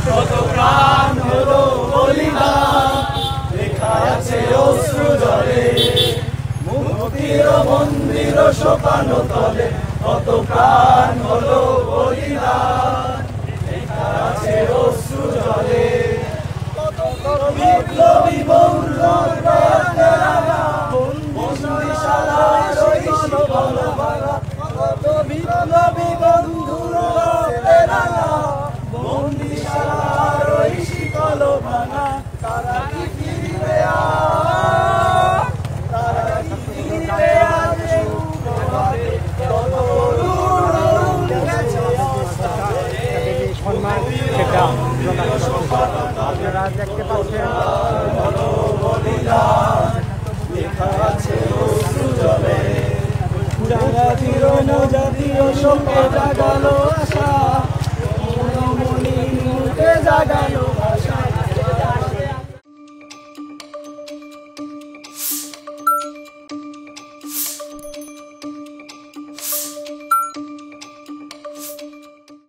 কত প্রাণ হলো বলিদান, লেখা আছে অশ্রু জলে মুক্তির মন্দির শোকানো তলে, কত প্রাণ হলো বলিদান, লেখা আছে অশ্রু জলে। কত বিপ্লবী কত বিপ্লবী বন্ধুর বন্দিশালার ওই শিকল ভাঙা, তারা কি ফিরবে তারা কি ফিরবে সম্মান সেটা আপনারা দেখতে পাচ্ছেন। লেখা আছে অশ্রু জলে, জাতীয় শোকে জাগালো